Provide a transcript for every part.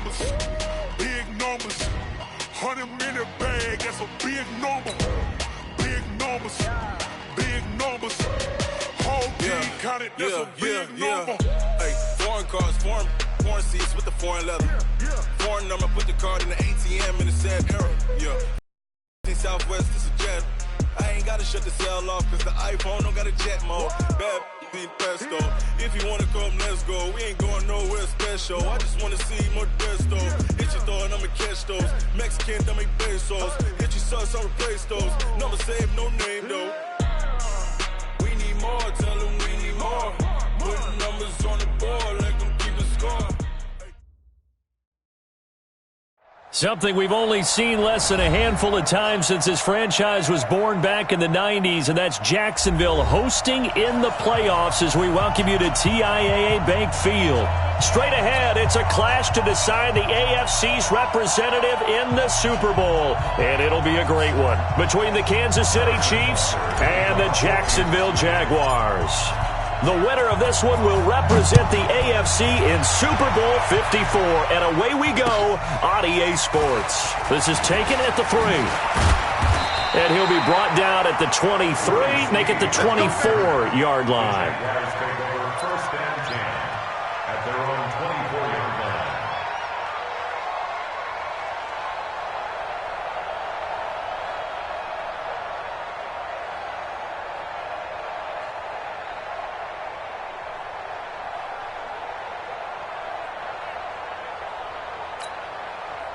numbers, big numbers. 100-minute bag, that's a big number. Big numbers, big numbers. Whole team counted, that's a big number. Hey, foreign cars, foreign seats with the foreign leather. Foreign number, put the card in the ATM in the sad era. Yeah. Southwest, this a jet. I ain't gotta shut the cell off, cause the iPhone don't got a jet mode. Bad need pesto. If you wanna come, let's go. We ain't going nowhere special. I just wanna see more desto. Hit your throw and I'ma catch those. Mexican, don't make pesos. Hit your sauce, I'll replace those. Number saved, no name though. We need more, tell them we need more. Put numbers on the board, let them keep a score. Something we've only seen less than a handful of times since this franchise was born back in the 90s, and that's Jacksonville hosting in the playoffs as we welcome you to TIAA Bank Field. Straight ahead, it's a clash to decide the AFC's representative in the Super Bowl, and it'll be a great one between the Kansas City Chiefs and the Jacksonville Jaguars. The winner of this one will represent the AFC in Super Bowl 54. And away we go on EA Sports. This is taken at the 3. And he'll be brought down at the 23, make it the 24-yard line. First and 10 at their own 24-yard line.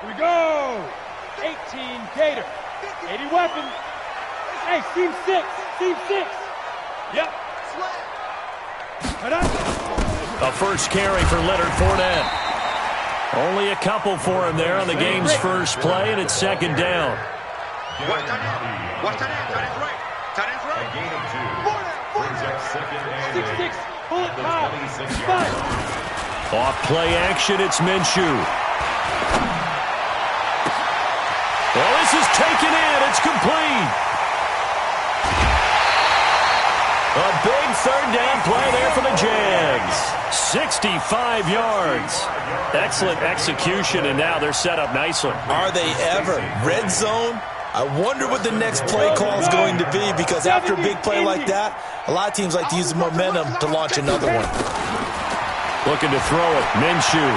Here we go! 18 Gator. 80 weapon. Hey, Team 6. Team 6. Yep. A first carry for Leonard Fournette. Only a couple for him there on the game's first play, and it's second down. Watch that end. That is right. That is right. A gain of 2. Brings up second and 6-6. Pull it high. 26 yards. Off play action, it's Minshew. Well, this is taken in. It's complete. A big third down play there for the Jags. 65 yards. Excellent execution, and now they're set up nicely. Are they ever? Red zone? I wonder what the next play call is going to be, because after a big play like that, a lot of teams like to use the momentum to launch another one. Looking to throw it. Minshew.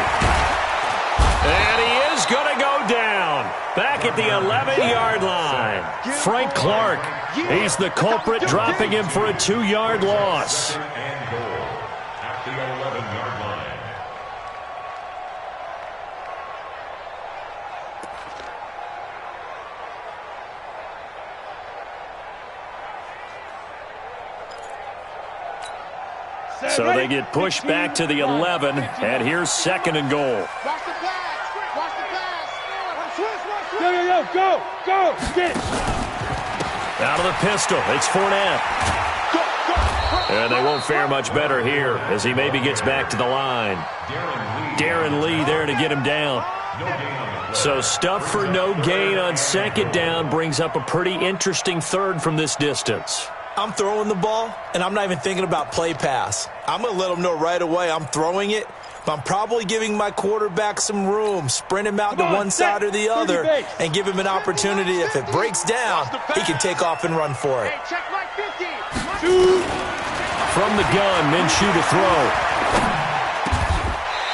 And he is going to go down. Back at the 11-yard line. Frank Clark. He's the culprit, dropping him for a 2-yard loss. And goal at the 11-yard line. So they get pushed back to the 11, and here's second and goal. Watch the pass. Watch the pass. Go. Get it. Out of the pistol, it's Fournette. And they won't fare much better here as he maybe gets back to the line. Darren Lee there to get him down. So stuff for no gain on second down brings up a pretty interesting third from this distance. I'm throwing the ball, and I'm not even thinking about play pass. I'm going to let them know right away I'm throwing it, but I'm probably giving my quarterback some room, sprint him out to one side or the other, and give him an opportunity. If it breaks down, he can take off and run for it. Check my 50. From the gun, Minshew to throw.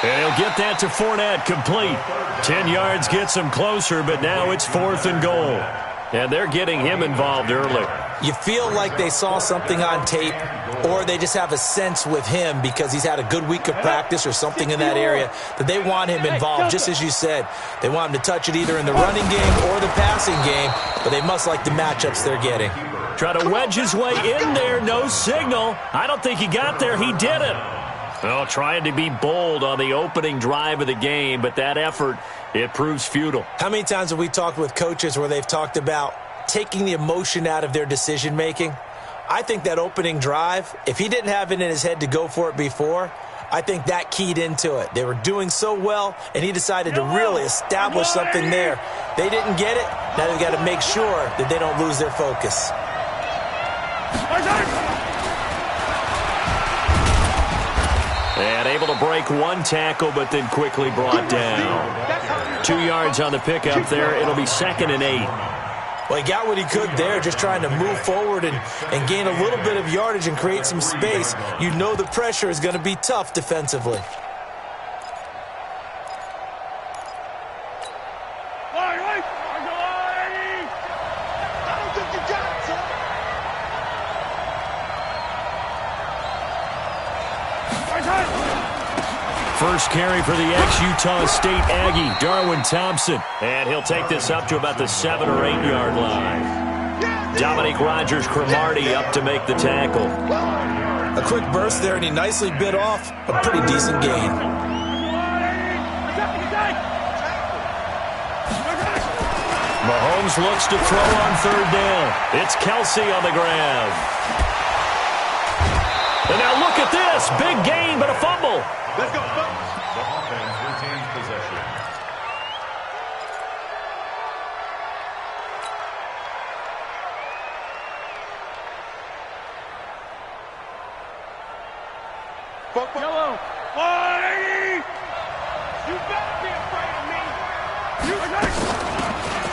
And he'll get that to Fournette, complete. 10 yards gets him closer, but now it's 4th and goal. And they're getting him involved early. You feel like they saw something on tape, or they just have a sense with him because he's had a good week of practice or something in that area that they want him involved, just as you said. They want him to touch it either in the running game or the passing game, but they must like the matchups they're getting. Try to wedge his way in there, no signal. I don't think he got there. He didn't. Well, trying to be bold on the opening drive of the game, but that effort, it proves futile. How many times have we talked with coaches where they've talked about taking the emotion out of their decision-making? I think that opening drive, if he didn't have it in his head to go for it before, I think that keyed into it. They were doing so well, and he decided to really establish something there. They didn't get it. Now they've got to make sure that they don't lose their focus. And Able to break one tackle, but then quickly brought down. 2 yards on the pickup there. It'll be 2nd and 8. Well, he got what he could there, just trying to move forward and gain a little bit of yardage and create some space. You know the pressure is going to be tough defensively. First carry for the ex-Utah State Aggie, Darwin Thompson. And he'll take this up to about the 7 or 8 yard line. Dominique Rodgers-Cromartie up to make the tackle. A quick burst there, and he nicely bit off a pretty decent gain. Mahomes looks to throw on 3rd down. It's Kelsey on the grab. And now look at this. Big gain, but a fumble. Let's go, folks. The offense retains possession. Yellow. You better be afraid of me.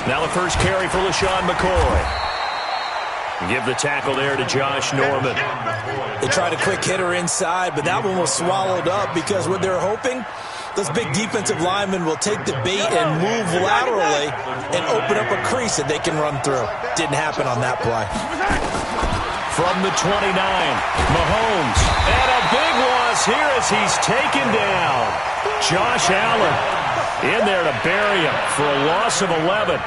Now the first carry for LaShawn McCoy. Give the tackle there to Josh Norman. They tried a quick hitter inside, but that one was swallowed up because what they're hoping, those big defensive linemen will take the bait and move laterally and open up a crease that they can run through. Didn't happen on that play. From the 29, Mahomes. And a big loss here as he's taken down. Josh Allen in there to bury him for a loss of 11.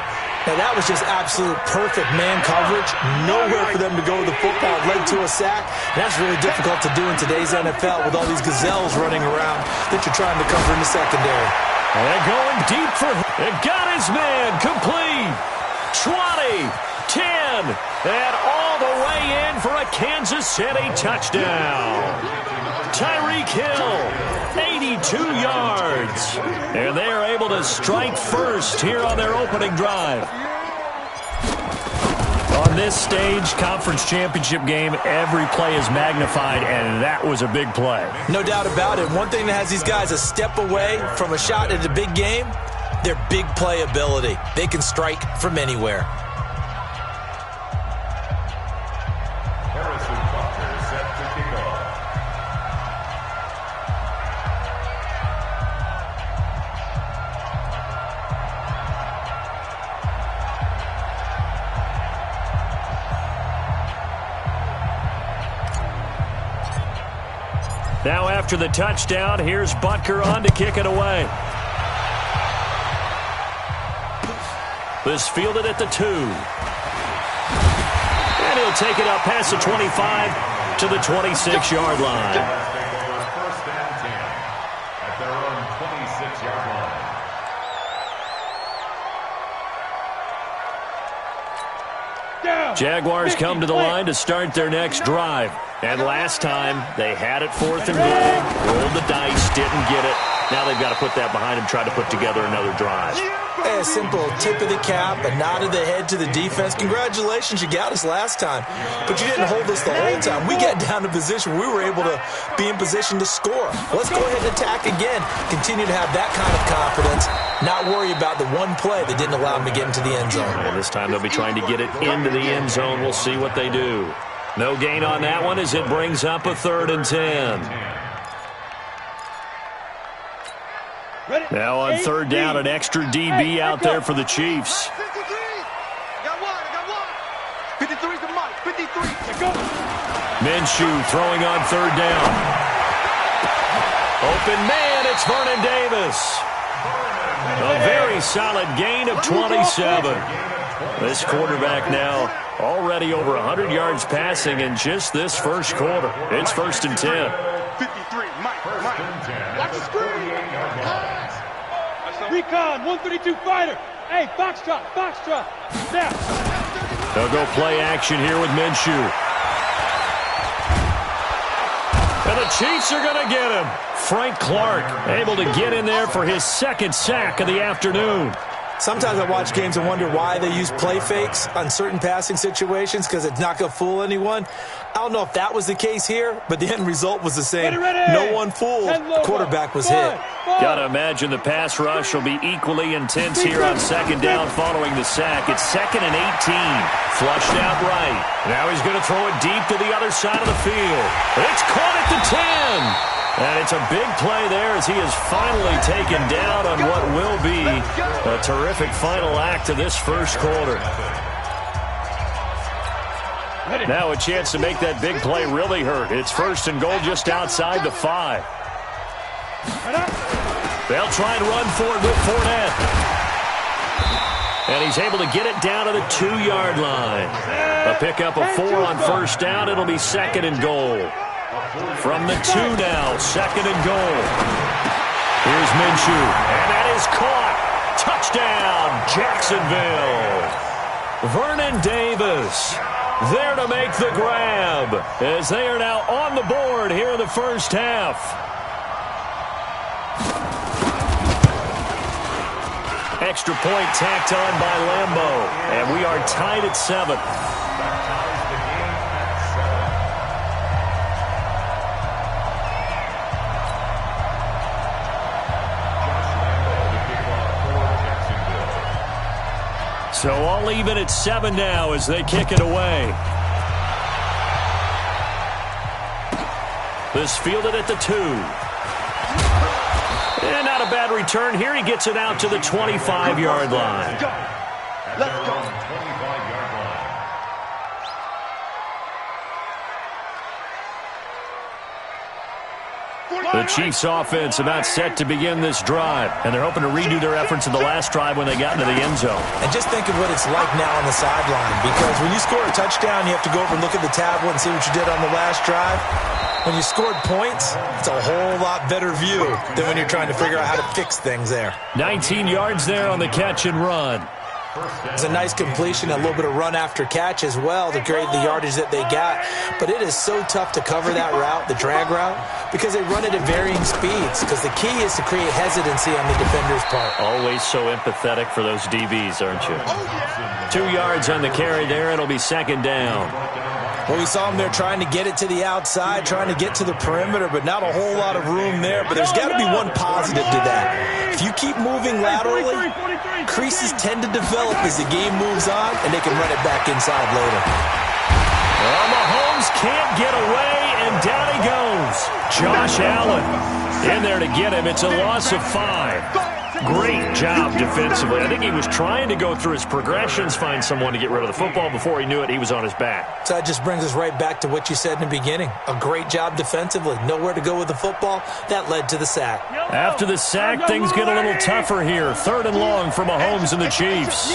Now, that was just absolute perfect man coverage. Nowhere for them to go with the football. Led to a sack. And that's really difficult to do in today's NFL with all these gazelles running around that you're trying to cover in the secondary. And going deep for him. And got his man complete. 20, 10, and all the way in for a Kansas City touchdown. Tyreek Hill, 82 yards. And they are able to strike first here on their opening drive. On this stage, conference championship game, every play is magnified, and that was a big play. No doubt about it. One thing that has these guys a step away from a shot at a big game, their big play ability. They can strike from anywhere. Now after the touchdown, here's Butker on to kick it away. This fielded at the 2. And he'll take it up past the 25 to the 26-yard line. First and 10 at their own 26-yard line. Jaguars come to the line to start their next drive. And last time, they had it 4th and goal, rolled the dice, didn't get it. Now they've got to put that behind them, try to put together another drive. A simple tip of the cap, a nod of the head to the defense. Congratulations, you got us last time, but you didn't hold us the whole time. We got down to position where we were able to be in position to score. Let's go ahead and attack again. Continue to have that kind of confidence, not worry about the one play that didn't allow them to get into the end zone. And this time they'll be trying to get it into the end zone. We'll see what they do. No gain on that one as it brings up a 3rd and 10. Now on 3rd down, an extra DB out there for the Chiefs. 53's the mark. 53. Minshew throwing on 3rd down. Open man, it's Vernon Davis. A very solid gain of 27. This quarterback now already over 100 yards passing in just this first quarter. It's 1st and 10. 53, Mike. Watch the screen. Recon, 132 fighter. Hey, Foxtrot. Now. They'll go play action here with Minshew. And the Chiefs are going to get him. Frank Clark able to get in there for his 2nd sack of the afternoon. Sometimes I watch games and wonder why they use play fakes on certain passing situations because it's not going to fool anyone. I don't know if that was the case here, but the end result was the same. No one fooled. The quarterback was hit. Got to imagine the pass rush will be equally intense here on second down following the sack. It's 2nd and 18. Flushed out right. Now he's going to throw it deep to the other side of the field. It's caught at the 10. And it's a big play there as he is finally taken down on what will be a terrific final act of this first quarter. Now a chance to make that big play really hurt. It's 1st and goal just outside the 5. They'll try and run for it with Fournette. And he's able to get it down to the 2-yard line. A pickup of 4 on first down. It'll be 2nd and goal. From the 2 now, 2nd and goal. Here's Minshew, and that is caught. Touchdown, Jacksonville. Vernon Davis there to make the grab as they are now on the board here in the first half. Extra point tacked on by Lambeau, and we are tied at 7. So all even at 7 now as they kick it away. This fielded at the 2. And not a bad return here. He gets it out to the 25-yard line. Let's go. 25-yard line. The Chiefs offense about set to begin this drive, and they're hoping to redo their efforts in the last drive when they got into the end zone. And just think of what it's like now on the sideline, because when you score a touchdown, you have to go over and look at the tablet and see what you did on the last drive. When you scored points, it's a whole lot better view than when you're trying to figure out how to fix things there. 19 yards there on the catch and run. It's a nice completion, a little bit of run after catch as well to create the yardage that they got. But it is so tough to cover that route, the drag route, because they run it at varying speeds. Because the key is to create hesitancy on the defender's part. Always so empathetic for those DBs, aren't you? 2 yards on the carry there. It'll be 2nd down. Well, we saw them there trying to get it to the outside, trying to get to the perimeter, but not a whole lot of room there. But there's got to be one positive to that. If you keep moving laterally, creases tend to develop as the game moves on, and they can run it back inside later. Well, Mahomes can't get away, and down he goes. Josh Allen in there to get him. It's a loss of 5. Great job defensively. I think he was trying to go through his progressions, find someone to get rid of the football. Before he knew it, he was on his back. So that just brings us right back to what you said in the beginning. A great job defensively. Nowhere to go with the football. That led to the sack. After the sack, things get a little tougher here. 3rd and long for Mahomes and the Chiefs.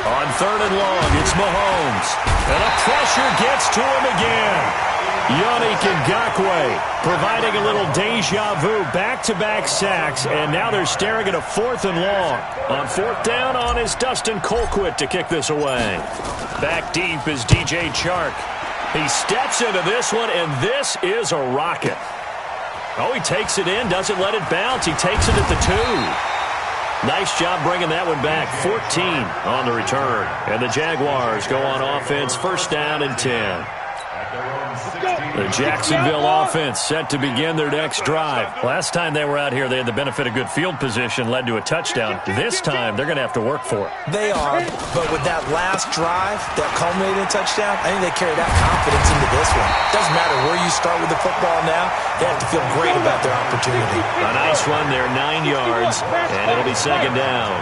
On 3rd and long, it's Mahomes. And the pressure gets to him again. Yannick Ngakoue providing a little deja vu, back-to-back sacks, and now they're staring at a 4th and long. On 4th down on is Dustin Colquitt to kick this away. Back deep is DJ Chark. He steps into this one, and this is a rocket. Oh, he takes it in, doesn't let it bounce. He takes it at the 2. Nice job bringing that one back. 14 on the return. And the Jaguars go on offense, 1st down and 10. The Jacksonville offense set to begin their next drive. Last time they were out here, they had the benefit of good field position, led to a touchdown. This time, they're going to have to work for it. They are, but with that last drive, that culminating touchdown, I think they carry that confidence into this one. Doesn't matter where you start with the football now, they have to feel great about their opportunity. A nice run there, 9 yards, and it'll be 2nd down.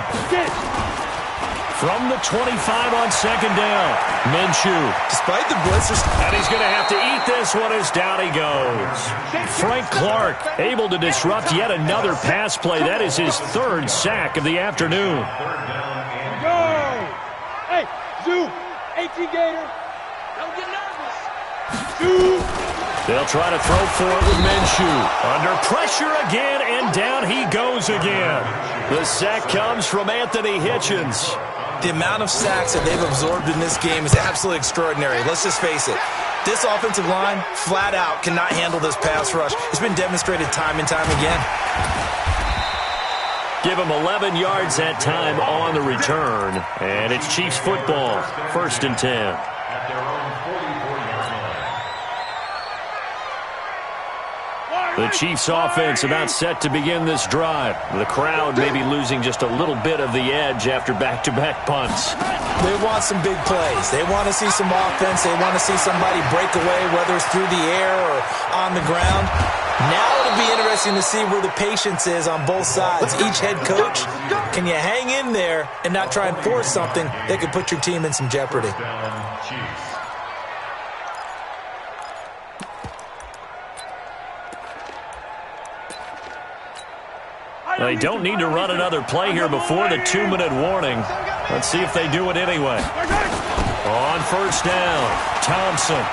From the 25 on 2nd down, Minshew. Despite the blitzers, and he's going to have to eat this one as down he goes. Frank Clark able to disrupt yet another pass play. That is his 3rd sack of the afternoon. Go! Hey, Zoo, 18 Gator. Don't get nervous. Zoo. They'll try to throw for it with Minshew. Under pressure again, and down he goes again. The sack comes from Anthony Hitchens. The amount of sacks that they've absorbed in this game is absolutely extraordinary. Let's just face it. This offensive line, flat out, cannot handle this pass rush. It's been demonstrated time and time again. Give them 11 yards that time on the return. And it's Chiefs football, 1st and 10. At their own 44-yard line. The Chiefs offense about set to begin this drive. The crowd may be losing just a little bit of the edge after back-to-back punts. They want some big plays. They want to see some offense. They want to see somebody break away, whether it's through the air or on the ground. Now it'll be interesting to see where the patience is on both sides. Each head coach, can you hang in there and not try and force something that could put your team in some jeopardy? They don't need to run another play here before the 2-minute warning. Let's see if they do it anyway. On 1st down, Thompson.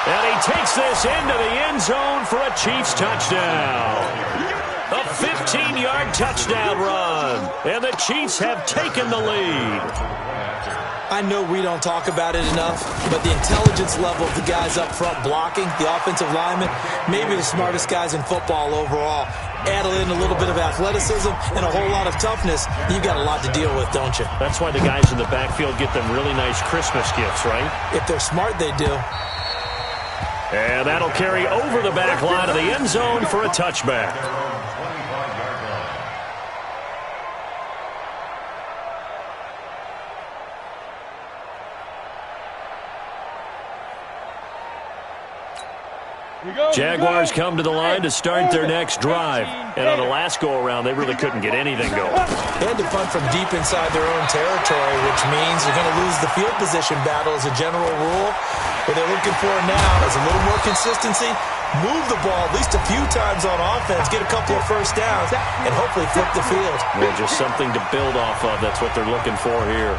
And he takes this into the end zone for a Chiefs touchdown. A 15-yard touchdown run. And the Chiefs have taken the lead. I know we don't talk about it enough, but the intelligence level of the guys up front blocking, the offensive linemen, maybe the smartest guys in football overall. Add in a little bit of athleticism and a whole lot of toughness, you've got a lot to deal with, don't you? That's why the guys in the backfield get them really nice Christmas gifts, right? If they're smart, they do. And that'll carry over the back line of the end zone for a touchback. Jaguars come to the line to start their next drive. And on the last go-around, they really couldn't get anything going. They had to punt from deep inside their own territory, which means you're going to lose the field position battle as a general rule. What they're looking for now is a little more consistency, move the ball at least a few times on offense, get a couple of first downs, and hopefully flip the field. Well, just something to build off of. That's what they're looking for here.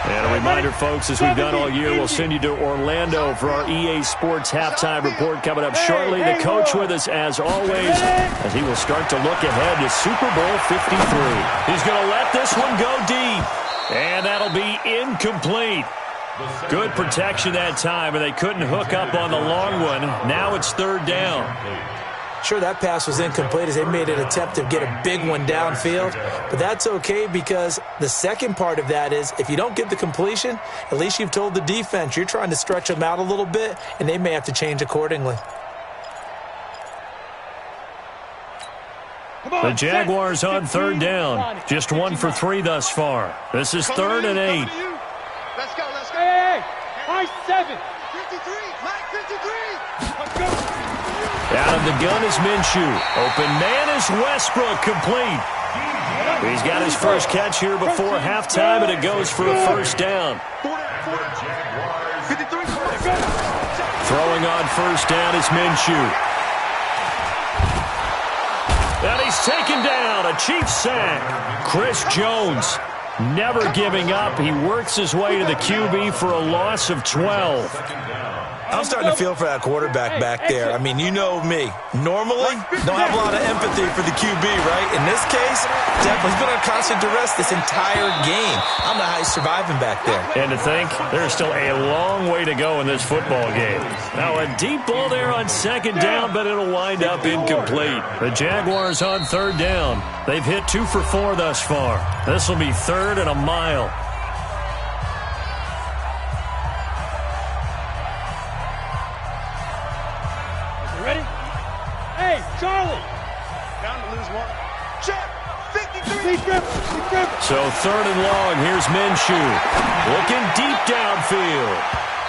And a reminder, folks, as we've done all year, we'll send you to Orlando for our EA Sports halftime report coming up shortly. The coach with us, as always, as he will start to look ahead to Super Bowl 53. He's going to let this one go deep, and that'll be incomplete. Good protection that time, and they couldn't hook up on the long one. Now it's 3rd down. Sure, that pass was incomplete as they made an attempt to get a big one downfield, but that's okay because the second part of that is if you don't get the completion, at least you've told the defense you're trying to stretch them out a little bit, and they may have to change accordingly. The Jaguars on 3rd down. Just 1 for 3 thus far. This is 3rd and 8. Let's go, let's go. Hey, high 7. 53, Mike, 53. Let's go. Out of the gun is Minshew. Open man is Westbrook, complete. He's got his first catch here before halftime, and it goes for a 1st down. Throwing on 1st down is Minshew. And he's taken down, a Chiefs sack. Chris Jones never giving up. He works his way to the QB for a loss of 12. I'm starting to feel for that quarterback back there. I mean, you know me. Normally, don't have a lot of empathy for the QB, right? In this case, definitely he's been on constant duress this entire game. I don't know how he's surviving back there. And to think, there's still a long way to go in this football game. Now, a deep ball there on 2nd down, but it'll wind up incomplete. The Jaguars on 3rd down. They've hit 2 for 4 thus far. This will be 3rd and a mile. Ready? Hey, Charlie! Down to lose 1. Check. 53. So 3rd and long, here's Minshew. Looking deep downfield.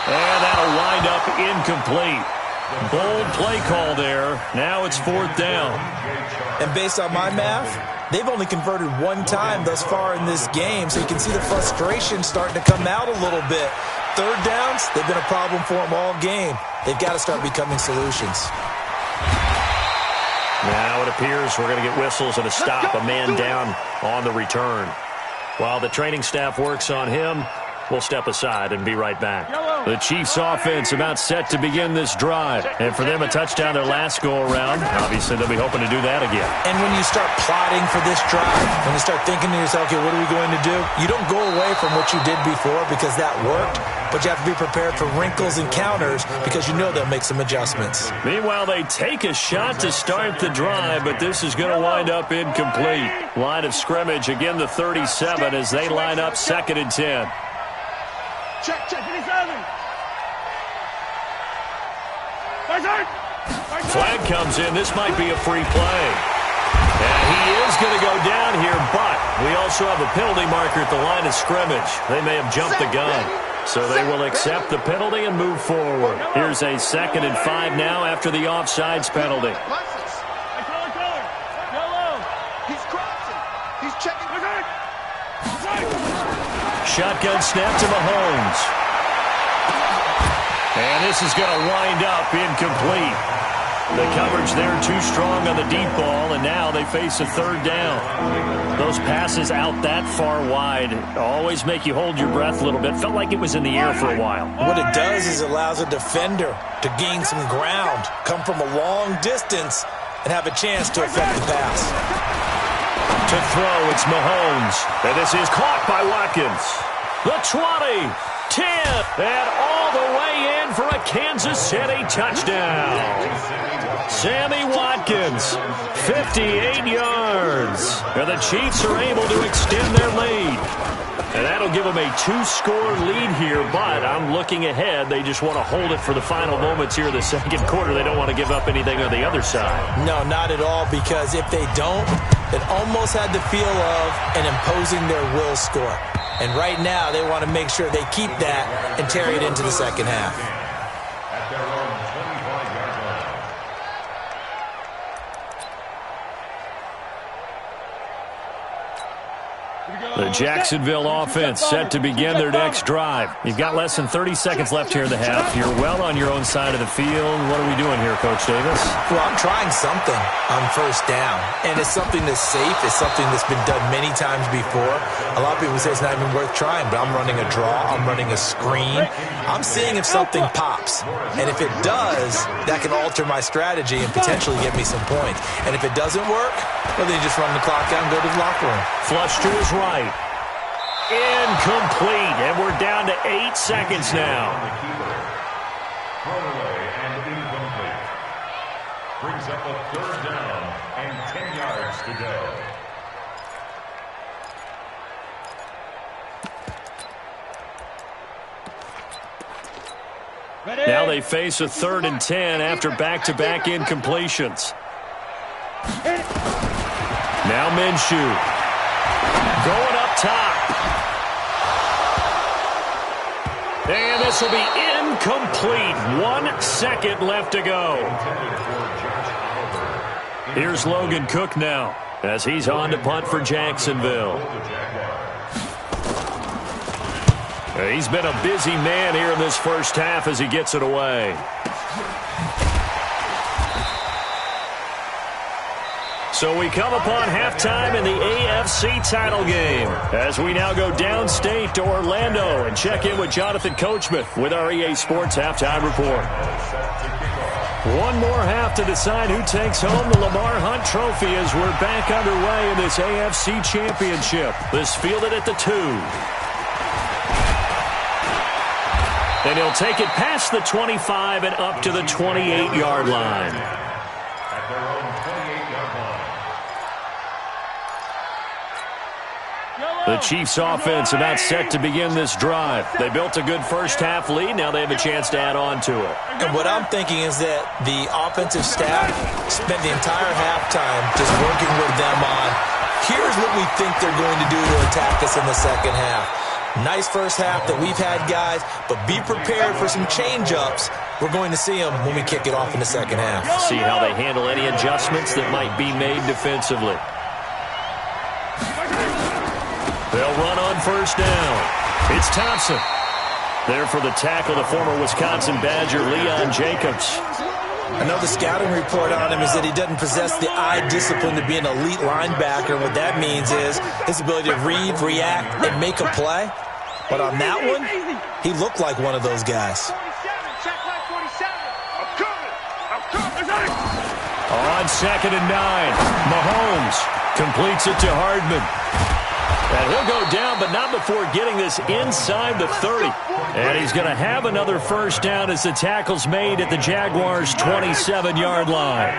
And that'll wind up incomplete. Bold play call there. Now it's 4th down. And based on my math, they've only converted 1 time thus far in this game, so you can see the frustration starting to come out a little bit. 3rd downs, they've been a problem for them all game. They've got to start becoming solutions. Now it appears we're going to get whistles and a stop, a man down on the return. While the training staff works on him, We'll step aside and be right back. The Chiefs offense about set to begin this drive. And for them, a touchdown their last go-around. Obviously, they'll be hoping to do that again. And when you start plotting for this drive, when you start thinking to yourself, okay, what are we going to do? You don't go away from what you did before because that worked, but you have to be prepared for wrinkles and counters because you know they'll make some adjustments. Meanwhile, they take a shot to start the drive, but this is going to wind up incomplete. Line of scrimmage, again the 37 as they line up 2nd and 10. Check, 57. Flag comes in. This might be a free play. And he is going to go down here, but we also have a penalty marker at the line of scrimmage. They may have jumped the gun. So they will accept the penalty and move forward. Here's a 2nd and 5 now after the offsides penalty. He's crossing. He's checking. Shotgun snap to Mahomes. And this is going to wind up incomplete. The coverage there too strong on the deep ball, and now they face a 3rd down. Those passes out that far wide always make you hold your breath a little bit. Felt like it was in the air for a while. What it does is it allows a defender to gain some ground, come from a long distance, and have a chance to affect the pass. To throw, it's Mahomes. And this is caught by Watkins. The 20, 10, and all the way in for a Kansas City touchdown. Sammy Watkins, 58 yards. And the Chiefs are able to extend their lead. And that'll give them a 2-score lead here, but I'm looking ahead. They just want to hold it for the final moments here in the 2nd quarter. They don't want to give up anything on the other side. No, not at all, because if they don't, it almost had the feel of an imposing their will score. And right now, they want to make sure they keep that and carry it into the 2nd half. At their own 25-yard line. The Jacksonville offense set to begin their next drive. You've got less than 30 seconds left here in the half. You're well on your own side of the field. What are we doing here, Coach Davis? Well, I'm trying something on 1st down, and it's something that's safe. It's something that's been done many times before. A lot of people say it's not even worth trying, but I'm running a draw. I'm running a screen. I'm seeing if something pops, and if it does, that can alter my strategy and potentially get me some points. And if it doesn't work, well, then you just run the clock out and go to the locker room. Flush to his right. Incomplete, and we're down to 8 seconds now. Thrown away and incomplete. Brings up a 3rd down and 10 yards to go. Now they face a 3rd and 10 after back-to-back incompletions. Now Minshew. Going up top. And this will be incomplete. 1 second left to go. Here's Logan Cook now as he's on to punt for Jacksonville. He's been a busy man here in this 1st half as he gets it away. So we come upon halftime in the AFC title game as we now go downstate to Orlando and check in with Jonathan Coachman with our EA Sports Halftime Report. One more half to decide who takes home the Lamar Hunt Trophy as we're back underway in this AFC Championship. This fielded at the 2. And he'll take it past the 25 and up to the 28-yard line. At their own 28-yard line. The Chiefs offense about set to begin this drive. They built a good 1st half lead. Now they have a chance to add on to it. And what I'm thinking is that the offensive staff spent the entire halftime just working with them on, here's what we think they're going to do to attack us in the 2nd half. Nice 1st half that we've had, guys, but be prepared for some change-ups. We're going to see them when we kick it off in the 2nd half. See how they handle any adjustments that might be made defensively. They'll run on 1st down. It's Thompson. There for the tackle, the former Wisconsin Badger, Leon Jacobs. I know the scouting report on him is that he doesn't possess the eye discipline to be an elite linebacker. And what that means is his ability to read, react, and make a play. But on that one, he looked like one of those guys. On 2nd and 9, Mahomes completes it to Hardman. And he'll go down, but not before getting this inside the 30. And he's going to have another first down as the tackle's made at the Jaguars' 27-yard line.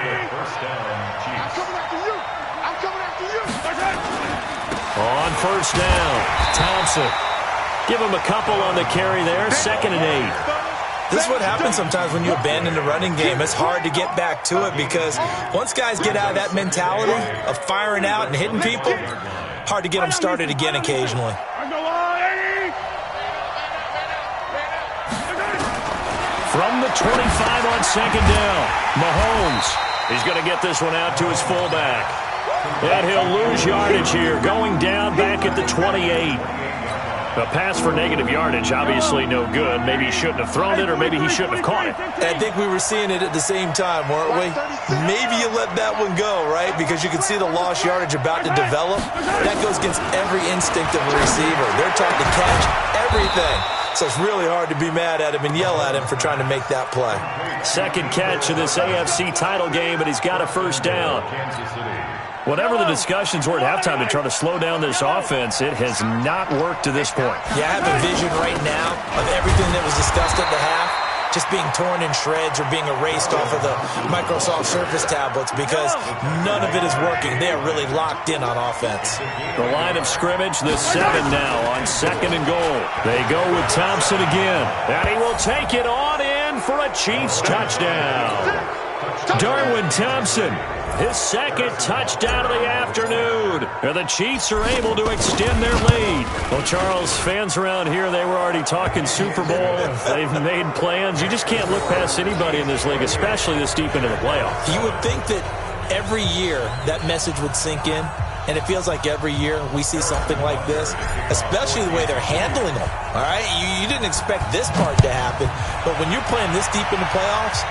On first down, Thompson. Give him a couple on the carry there, 2nd and 8. This is what happens sometimes when you abandon the running game. It's hard to get back to it because once guys get out of that mentality of firing out and hitting people, hard to get them started again occasionally. From the 25 on 2nd down, Mahomes. He's going to get this one out to his fullback. And he'll lose yardage here, going down back at the 28. A pass for negative yardage, obviously no good. Maybe he shouldn't have thrown it, or maybe he shouldn't have caught it. I think we were seeing it at the same time, weren't we? Maybe you let that one go, right? Because you can see the lost yardage about to develop. That goes against every instinct of a receiver. They're taught to catch everything. So it's really hard to be mad at him and yell at him for trying to make that play. Second catch of this AFC title game, but he's got a first down. Whatever the discussions were at halftime to try to slow down this offense, it has not worked to this point. Yeah, I have a vision right now of everything that was discussed at the half just being torn in shreds or being erased off of the Microsoft Surface tablets because none of it is working. They are really locked in on offense. The line of scrimmage, the 7 now on 2nd and goal. They go with Thompson again, and he will take it on in for a Chiefs touchdown. Darwin Thompson, his 2nd touchdown of the afternoon. And the Chiefs are able to extend their lead. Well, Charles, fans around here, they were already talking Super Bowl. They've made plans. You just can't look past anybody in this league, especially this deep into the playoffs. You would think that every year that message would sink in, and it feels like every year we see something like this, especially the way they're handling them. All right? You didn't expect this part to happen, but when you're playing this deep in the playoffs,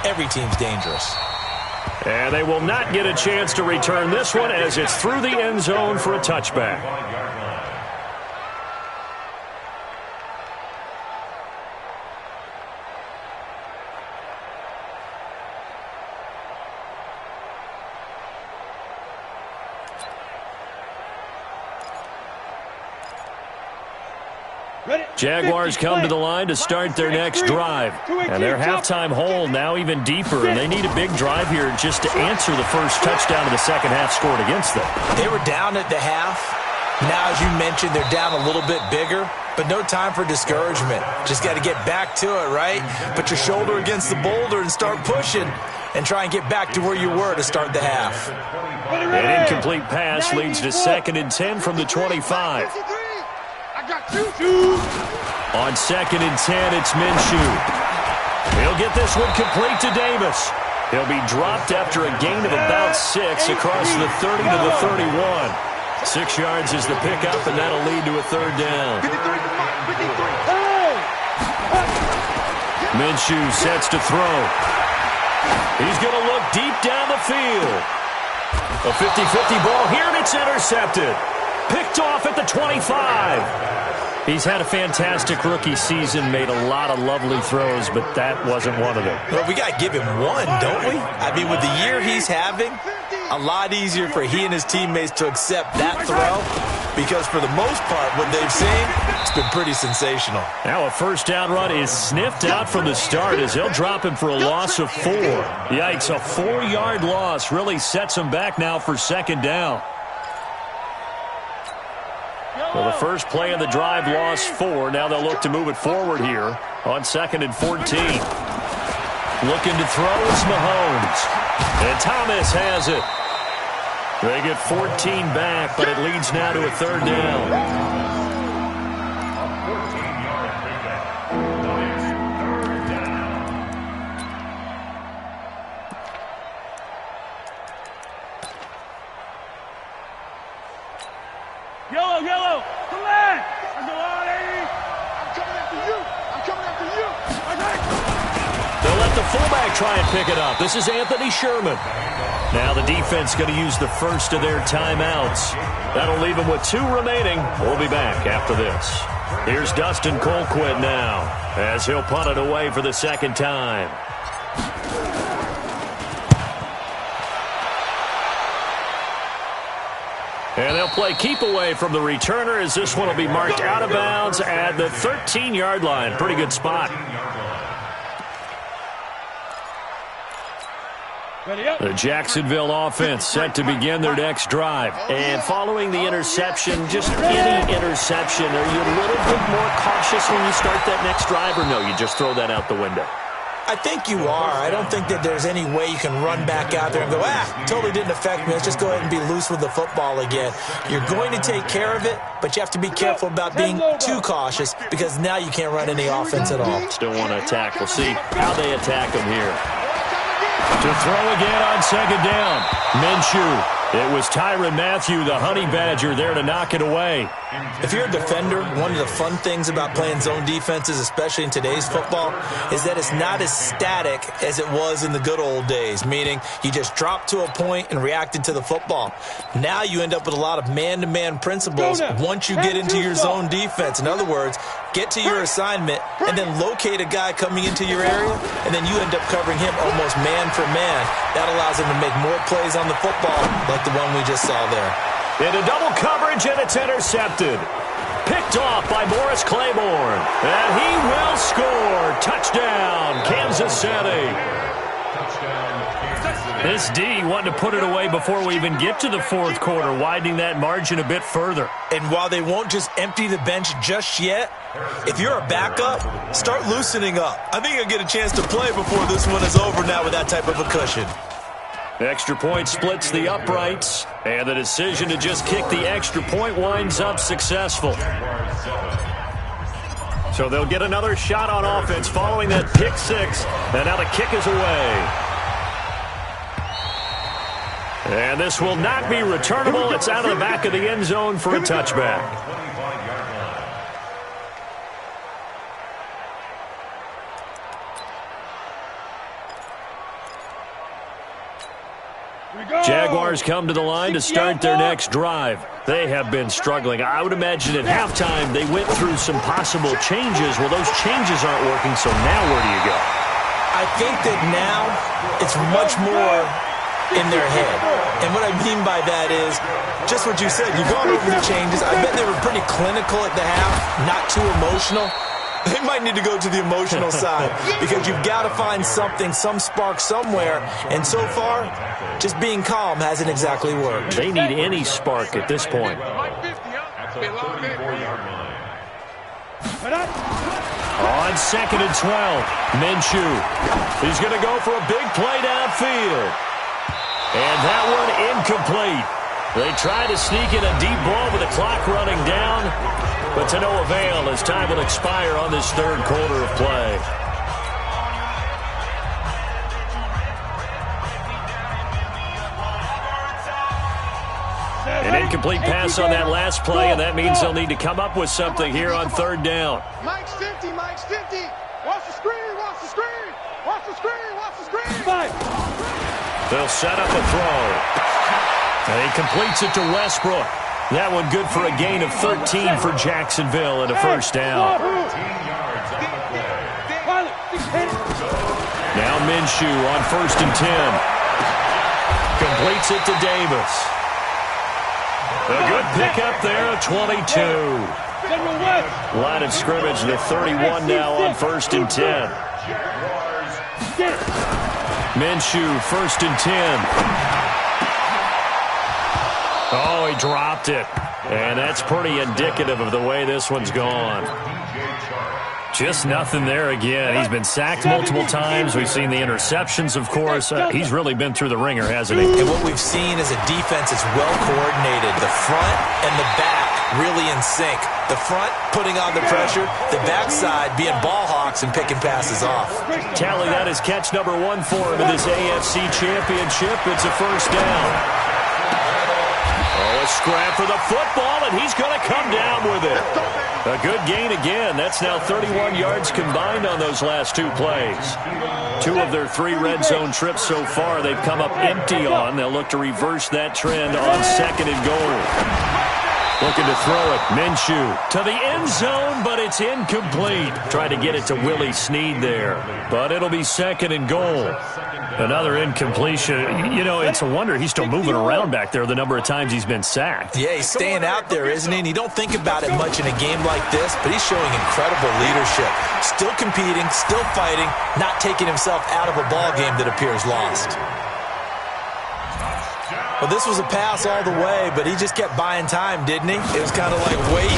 every team's dangerous. And they will not get a chance to return this one as it's through the end zone for a touchback. Jaguars come to the line to start their next drive. And their halftime hole now even deeper. And they need a big drive here just to answer the first touchdown of the second half scored against them. They were down at the half. Now, as you mentioned, they're down a little bit bigger. But no time for discouragement. Just got to get back to it, right? Put your shoulder against the boulder and start pushing. And try and get back to where you were to start the half. An incomplete pass leads to 2nd and 10 from the 25. On 2nd and 10, it's Minshew. He'll get this one complete to Davis. He'll be dropped after a gain of about 6 across the 30 to the 31. 6 yards is the pickup, and that'll lead to a 3rd down. Minshew sets to throw. He's going to look deep down the field. A 50-50 ball here, and it's intercepted. Picked off at the 25. He's had a fantastic rookie season, made a lot of lovely throws, but that wasn't one of them. Well, we got to give him one, don't we? I mean, with the year he's having, a lot easier for he and his teammates to accept that throw because for the most part, what they've seen, it's been pretty sensational. Now a first down run is sniffed out from the start as they'll drop him for a loss of 4. Yikes, a 4-yard loss really sets him back now for 2nd down. Well, the first play of the drive lost 4. Now they'll look to move it forward here on 2nd and 14. Looking to throw is Mahomes. And Thomas has it. They get 14 back, but it leads now to a 3rd down. Yellow, come on! I'm coming after you! I'm coming after you! They'll let the fullback try and pick it up. This is Anthony Sherman. Now the defense going to use the first of their timeouts. That'll leave them with 2 remaining. We'll be back after this. Here's Dustin Colquitt now, as he'll punt it away for the second time. And they'll play keep away from the returner, as this one will be marked out of bounds at the 13-yard line. Pretty good spot. The Jacksonville offense set to begin their next drive. And following the interception, just any interception, are you a little bit more cautious when you start that next drive, or no, you just throw that out the window? I think you are. I don't think that there's any way you can run back out there and go, totally didn't affect me. Let's just go ahead and be loose with the football again. You're going to take care of it, but you have to be careful about being too cautious, because now you can't run any offense at all. Still want to attack. We'll see how they attack them here. To throw again on second down. Minshew. It was Tyrann Mathieu, the Honey Badger, there to knock it away. If you're a defender, one of the fun things about playing zone defenses, especially in today's football, is that it's not as static as it was in the good old days, meaning you just dropped to a point and reacted to the football. Now you end up with a lot of man-to-man principles once you get into your zone defense. In other words, get to your assignment and then locate a guy coming into your area, and then you end up covering him almost man for man. That allows him to make more plays on the football, like the one we just saw there. Into double coverage, and it's intercepted. Picked off by Morris Claiborne. And he will score. Touchdown, Kansas City. This D wanted to put it away before we even get to the fourth quarter, widening that margin a bit further. And while they won't just empty the bench just yet, if you're a backup, start loosening up. I think you'll get a chance to play before this one is over now with that type of a cushion. The extra point splits the uprights, and the decision to just kick the extra point winds up successful. So they'll get another shot on offense following that pick six, and now the kick is away. And this will not be returnable. It's out of the back of the end zone for a touchback. Jaguars come to the line to start their next drive. They have been struggling. I would imagine at halftime they went through some possible changes. Well, those changes aren't working, so now where do you go? I think that now it's much more in their head. And what I mean by that is just what you said. You've gone over the changes. I bet they were pretty clinical at the half, not too emotional. They might need to go to the emotional side, because you've got to find something, some spark somewhere. And so far, just being calm hasn't exactly worked. They need any spark at this point. On second and 12, Minshew. He's going to go for a big play downfield. And that one incomplete. They try to sneak in a deep ball with the clock running down, but to no avail as time will expire on this third quarter of play. An incomplete pass on that last play, and that means they'll need to come up with something here on third down. Mike's 50, Mike's 50. Watch the screen, watch the screen. Watch the screen, watch the screen. They'll set up a throw. And he completes it to Westbrook. That one good for a gain of 13 for Jacksonville and a first down. Now Minshew on first and 10. Completes it to Davis. A good pickup there at 22. Line of scrimmage, the 31 now on first and 10. Minshew, first and 10. Oh, he dropped it. And that's pretty indicative of the way this one's gone. Just nothing there again. He's been sacked multiple times. We've seen the interceptions, of course. He's really been through the ringer, hasn't he? And what we've seen is a defense that's well coordinated. The front and the back really in sync. The front putting on the pressure, the backside being ball hawks and picking passes off. Tally, that is catch number 1 for him in this AFC Championship. It's a first down. Oh, a scrap for the football, and he's going to come down with it. A good gain again. That's now 31 yards combined on those last 2 plays. 2 of their 3 red zone trips so far they've come up empty on. They'll look to reverse that trend on second and goal. Looking to throw it. Minshew to the end zone, but it's incomplete. Tried to get it to Willie Snead there, but it'll be second and goal. Another incompletion. You know, it's a wonder he's still moving around back there the number of times he's been sacked. Yeah, he's staying out there, isn't he? And you don't think about it much in a game like this, but he's showing incredible leadership. Still competing, still fighting, not taking himself out of a ball game that appears lost. Well, this was a pass all the way, but he just kept buying time, didn't he? It was kind of like, wait.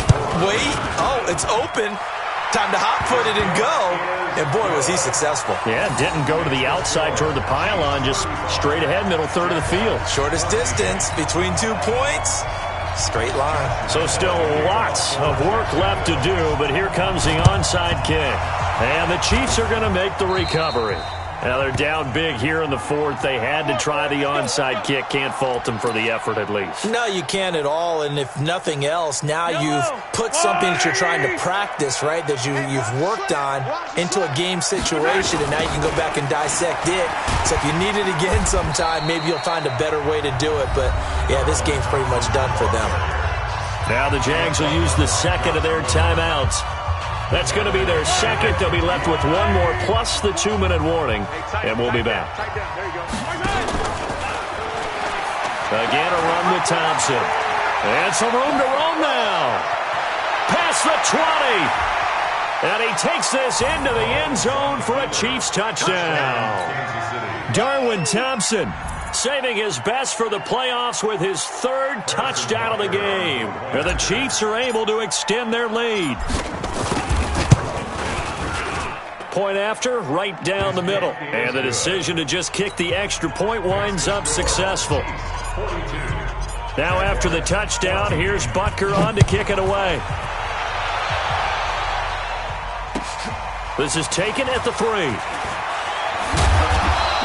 Oh, it's open. Time to hot-foot it and go. And, boy, was he successful. Yeah, didn't go to the outside toward the pylon, just straight ahead, middle third of the field. Shortest distance between 2 points. Straight line. So still lots of work left to do, but here comes the onside kick. And the Chiefs are going to make the recovery. Now they're down big here in the fourth. They had to try the onside kick. Can't fault them for the effort at least. No, you can't at all. And if nothing else, now you've put something that you're trying to practice, right, that you've worked on into a game situation, and now you can go back and dissect it. So if you need it again sometime, maybe you'll find a better way to do it. But, yeah, this game's pretty much done for them. Now the Jags will use the second of their timeouts. That's going to be their second. They'll be left with one more plus the 2-minute warning, and we'll be back. Again, a run with Thompson. And some room to roam now. Past the 20. And he takes this into the end zone for a Chiefs touchdown. Darwin Thompson saving his best for the playoffs with his third touchdown of the game. And the Chiefs are able to extend their lead. Point after, right down the middle. And the decision to just kick the extra point winds up successful. Now after the touchdown, here's Butker on to kick it away. This is taken at the 3.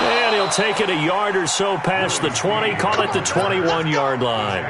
And he'll take it a yard or so past the 20, call it the 21-yard line.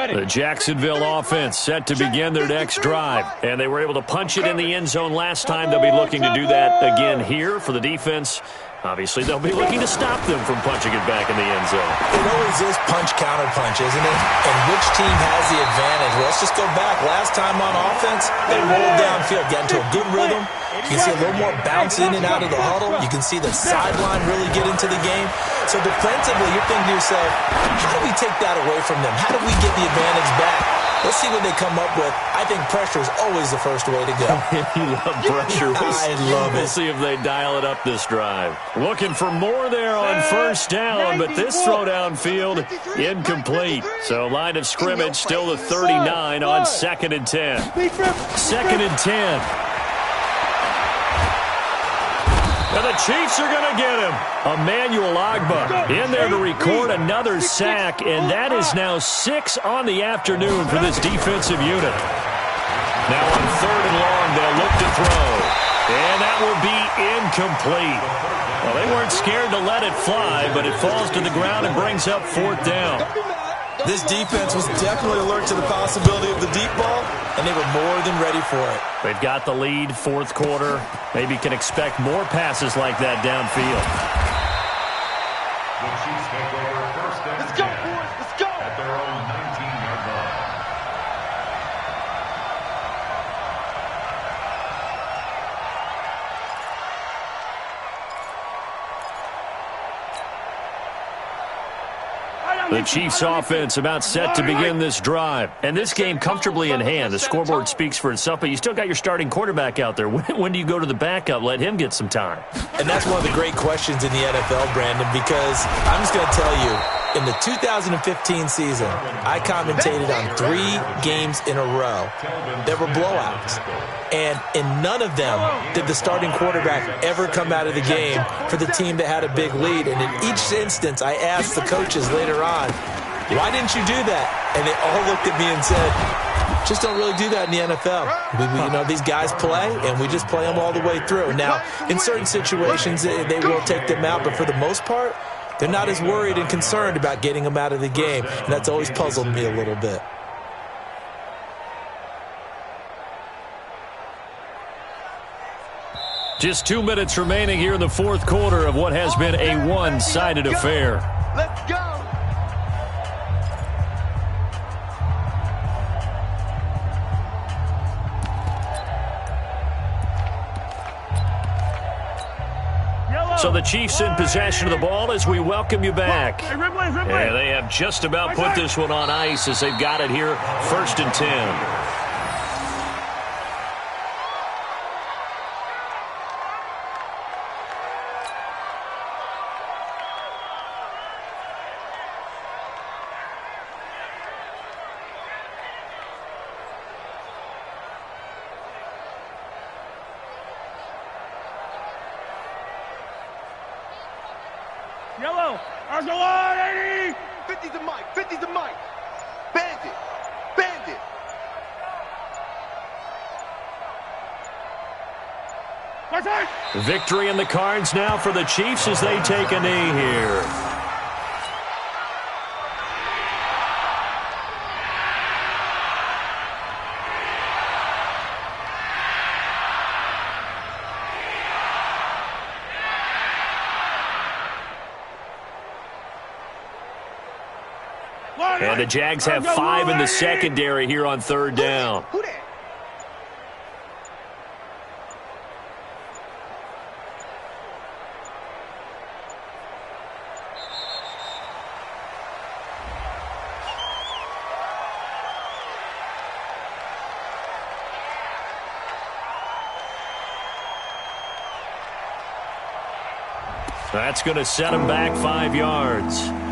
The Jacksonville offense set to begin their next drive. And they were able to punch it in the end zone last time. They'll be looking to do that again here for the defense. Obviously, they'll be looking to stop them from punching it back in the end zone. It always is punch-counter-punch, isn't it? And which team has the advantage? Well, let's just go back. Last time on offense, they rolled downfield, got into a good rhythm. You can see a little more bounce in and out of the huddle. You can see the sideline really get into the game. So defensively, you're thinking to yourself, how do we take that away from them? How do we get the advantage back? Let's see what they come up with. I think pressure is always the first way to go. You love pressure. I love it. We'll see if they dial it up this drive. Looking for more there on first down, but this throw downfield incomplete. So line of scrimmage still the 39 on 2nd and 10. 2nd and 10. And the Chiefs are going to get him. Emmanuel Ogbah in there to record another sack, and that is now 6 on the afternoon for this defensive unit. Now on 3rd and long, they'll look to throw. And that will be incomplete. Well, they weren't scared to let it fly, but it falls to the ground and brings up 4th down. This defense was definitely alert to the possibility of the deep ball, and they were more than ready for it. They've got the lead, 4th quarter. Maybe can expect more passes like that downfield. The Chiefs take over 1st and 10. Let's go, boys. Let's go. At their own 19-yard line. The Chiefs offense about set to begin this drive. And this game comfortably in hand. The scoreboard speaks for itself, but you still got your starting quarterback out there. When do you go to the backup? Let him get some time. And that's one of the great questions in the NFL, Brandon, because I'm just going to tell you, in the 2015 season, I commentated on 3 games in a row that were blowouts. And in none of them did the starting quarterback ever come out of the game for the team that had a big lead. And in each instance, I asked the coaches later on, why didn't you do that? And they all looked at me and said, just don't really do that in the NFL. These guys play, and we just play them all the way through. Now, in certain situations, they will take them out, but for the most part, They're not as worried and concerned about getting him out of the game, and that's always puzzled me a little bit. Just 2 minutes remaining here in the fourth quarter of what has been a one-sided affair. Let's go. So the Chiefs in possession of the ball as we welcome you back. Yeah, they have just about put this one on ice as they've got it here, 1st and 10. Yellow, Argelon, 80! 50's the mic, 50's the mic. Bandit, bandit. Victory in the cards now for the Chiefs as they take a knee here. And the Jags have 5 in the secondary here on 3rd down. Who that? That's going to set him back 5 yards.